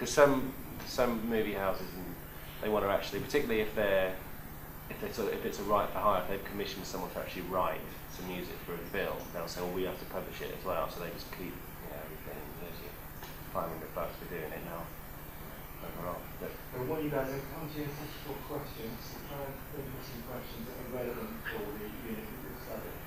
because some movie houses, and they want to actually, particularly if it's a right for hire, if they've commissioned someone to actually write some music for a film, they'll say, well, we have to publish it as well, so they just keep everything. There's your $500 for doing it now overall. But what you guys have come to you for questions, try and think of some questions that are relevant for the unit that you're studying.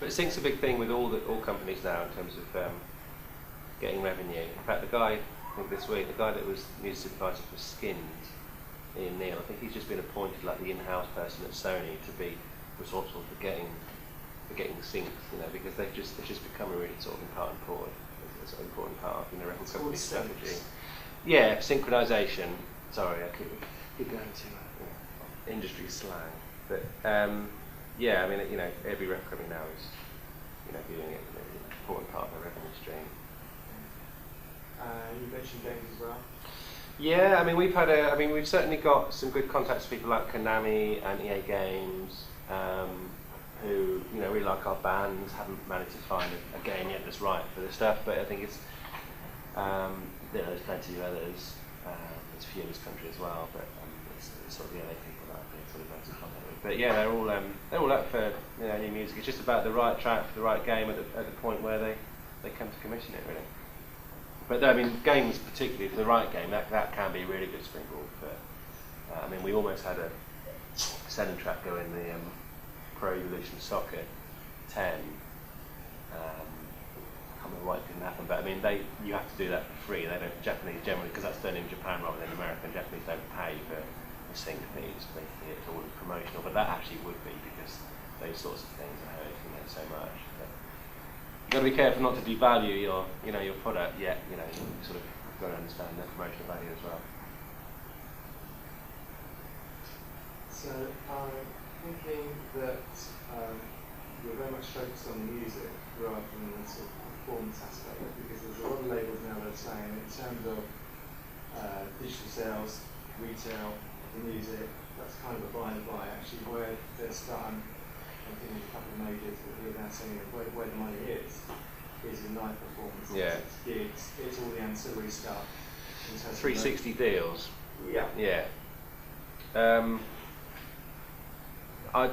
But sync's a big thing with all companies now in terms of getting revenue. In fact, I think this week, the guy that was music supervisor for Skins, Ian Neal, I think he's just been appointed like the in-house person at Sony to be responsible for getting syncs, because they've just become a really sort of important part of record company strategy. Yeah, synchronization. Sorry, I keep going to industry slang, but. Yeah, I mean, every record company now is, doing it an important part of their revenue stream. You mentioned games as well. Yeah, I mean, we've certainly got some good contacts with people like Konami and EA Games, who, really like our bands. Haven't managed to find a game yet that's right for this stuff, but I think it's, there's plenty of others. There's a few in this country as well, but it's sort of the LA people that I've been sort of going to contact with. But yeah, they're all up for new music. It's just about the right track for the right game at the point where they come to commission it, really. But I mean, games particularly for the right game, that can be a really good springboard for. I mean, we almost had a selling track go in the Pro Evolution Soccer 10. I can't remember why it didn't happen, but I mean, you have to do that for free. They don't. Japanese generally, because that's done in Japan rather than America. And Japanese don't pay for sync fees, basically it's all promotional, but that actually would be because those sorts of things are heard so much. But you've got to be careful not to devalue your product yet. You sort of got to understand the promotional value as well. So I'm thinking that you're very much focused on the music rather than the sort of performance aspect, because there's a lot of labels now that are saying in terms of digital sales, retail, the music, that's kind of a by and by. Actually, where they're starting, I'm thinking a couple of majors that are now saying where the money is in live performances, it's gigs, it's all the ancillary stuff. 360 deals. Yeah. Yeah. I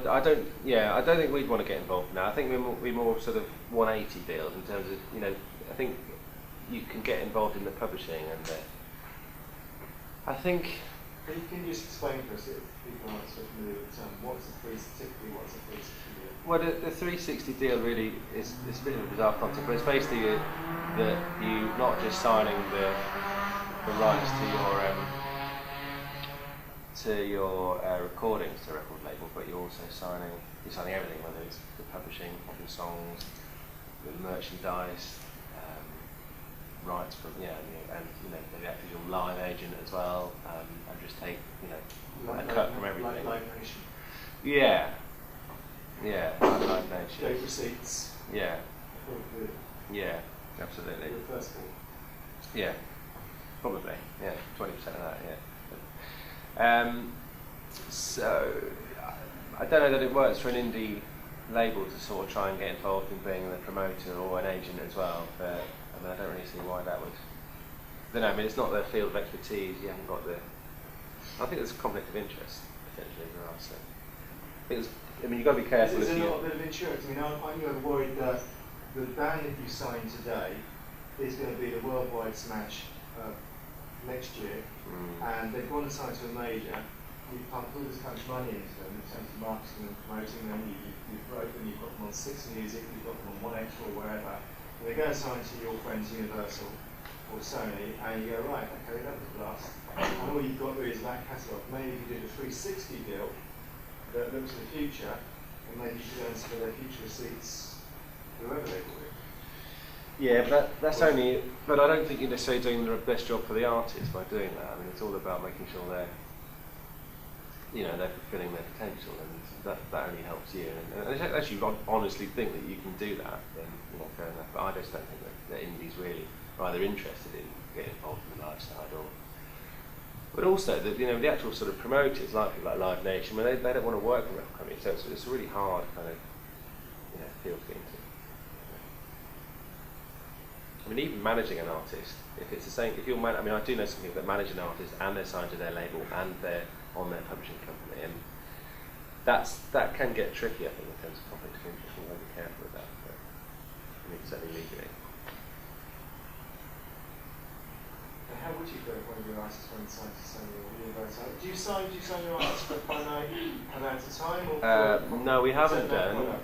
don't think we'd want to get involved now. I think we're more sort of 180 deals in terms of, I think you can get involved in the publishing and I think. Can you just explain for us, if people aren't so familiar with the term, what's a 360 deal? Well, the 360 deal really is a bit of a bizarre concept, but it's basically that you not just signing the rights to your recordings to a record label, but you're also signing everything, whether it's the publishing of your songs, the merchandise, rights from they act as your live agent as well, and just take a cut from everything. Like Live Nation. Yeah, like Live Nation. Date receipts. Yeah, absolutely. The first ball. Yeah, probably. Yeah, 20% of that. Yeah. So I don't know that it works for an indie label to sort of try and get involved in being the promoter or an agent as well, but I don't really see why that would. I don't know. I mean, it's not their field of expertise. You haven't got the. I think there's a conflict of interest potentially for us. You've got to be careful. Is there not a bit of insurance? I mean, aren't you worried that the band that you sign today is going to be the worldwide smash next year, and they've gone and signed to a major? You've pumped all this kind of money into them in terms of marketing and promoting them. You've broken them. You've got them on Six Music. You've got them on 1Extra or wherever. They go and sign to your friends Universal or Sony, and you go, right, okay, that was a blast. And all you've got really is that catalogue. Maybe if you did a 360 deal that looks to the future, and maybe you should earn some of their future receipts, whoever they will be. Yeah, but that's only. But I don't think you're necessarily doing the best job for the artist by doing that. I mean, it's all about making sure they're fulfilling their potential, and that only helps you. And unless you honestly think that you can do that, then fair enough. But I just don't think that indies really are either interested in getting involved in the live side or But also, the actual sort of promoters, like people like Live Nation, they don't want to work with record companies, so it's a really hard kind of field to get into. I mean, even managing an artist, if it's the same, if you're I do know some people that manage an artist and they're signed to their label and they're on their publishing company, and that can get tricky, I think, in terms of conflict of interest. You want to be careful with that, but certainly legally. How would you go if one of your artists went signed to Sony or Universal? Do you sign your artists for a finite amount of time? Or no, we haven't done.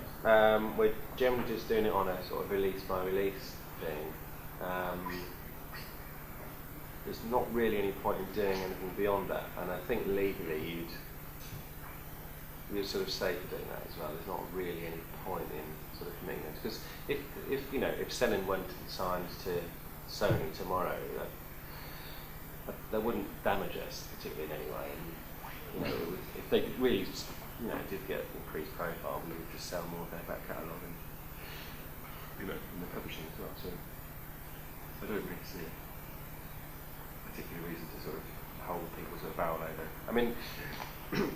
We're generally just doing it on a sort of release by release thing. There's not really any point in doing anything beyond that, and I think legally you'd sort of safe doing that as well. There's not really any point in sort of committing it, because if Selin went and signed to Sony tomorrow, that wouldn't damage us particularly in any way. And if they really did get increased profile, we would just sell more of their back catalogue and in the publishing as well. So I don't really see a particular reason to sort of hold people to a barrel over. I mean,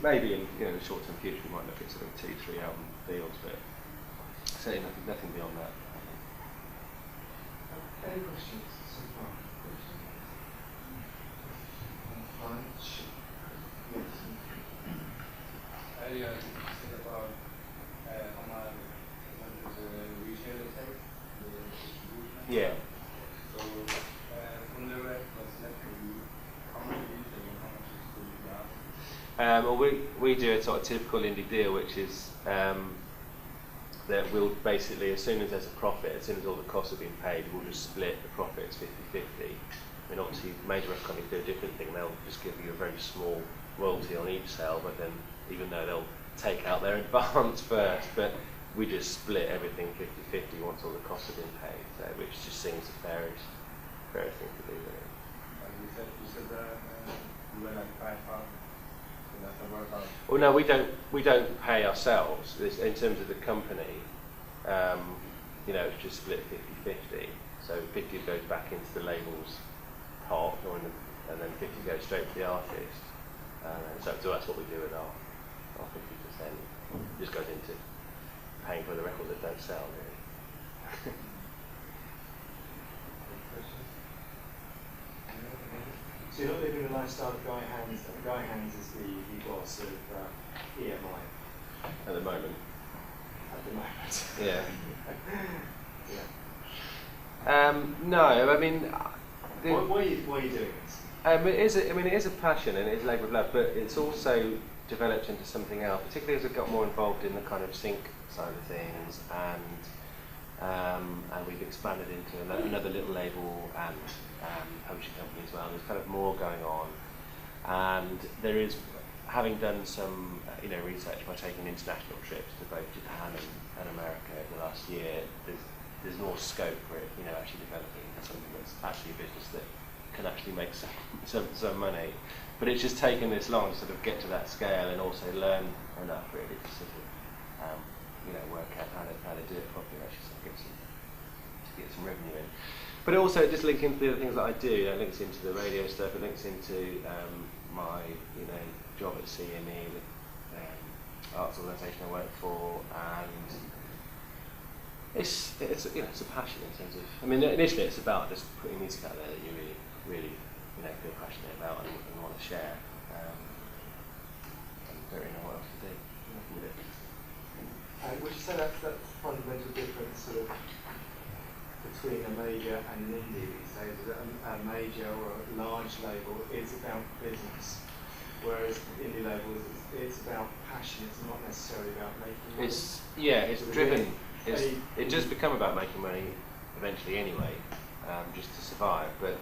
maybe in the short-term future we might look at sort of 2-3 album deals, but certainly nothing beyond that. Any questions so far? Yes. Earlier you said about Omar as a retailer site, the distribution. Yeah. So from the rest what's left for you, how much do you think and how much is good for that? Well, we do a sort of typical indie deal, which is that we'll basically, as soon as there's a profit, as soon as all the costs have been paid, we'll just split the profits 50-50. I mean, obviously, major record companies do a different thing. They'll just give you a very small royalty on each sale, but then even though they'll take out their advance first, but we just split everything 50-50 once all the costs have been paid, so, which just seems the fairest thing to do, really. And you said that you were like 5,000. So that's a workout. Well, no, we don't pay ourselves. In terms of the company, it's just split 50-50. So 50 goes back into the label's pot, and then 50 goes straight to the artist. So that's what we do with our 50%. It just goes into paying for the records that don't sell, really. So you're not living the lifestyle of Guy Hands. Guy Hands is the boss of EMI. At the moment. At the moment. Yeah. Yeah. No, I mean. Why are you doing this? It is a passion and it is a labour of love, but it's also developed into something else, particularly as I got more involved in the kind of sync side of things, and we've expanded into another little label and publishing company as well. There's kind of more going on, and there is, having done some research by taking international trips to both Japan and America over the last year, there's more scope for it, actually developing into something that's actually a business that can actually make some money. But it's just taken this long to sort of get to that scale and also learn enough really to sort of work out how to do it properly, actually sort of get some revenue in. But also just links into the other things that I do. It links into the radio stuff. It links into my job at CME with arts organisation I work for, and it's a passion in terms of. I mean, initially it's about just putting music out there that you really feel passionate about and want to share. And don't really know what else to do with it. Would you say that's the fundamental difference sort of between a major and an indie these days? Is that a major or a large label is about business, whereas indie labels it's about passion. It's not necessarily about making money. It's driven. It does become about making money eventually anyway, just to survive. But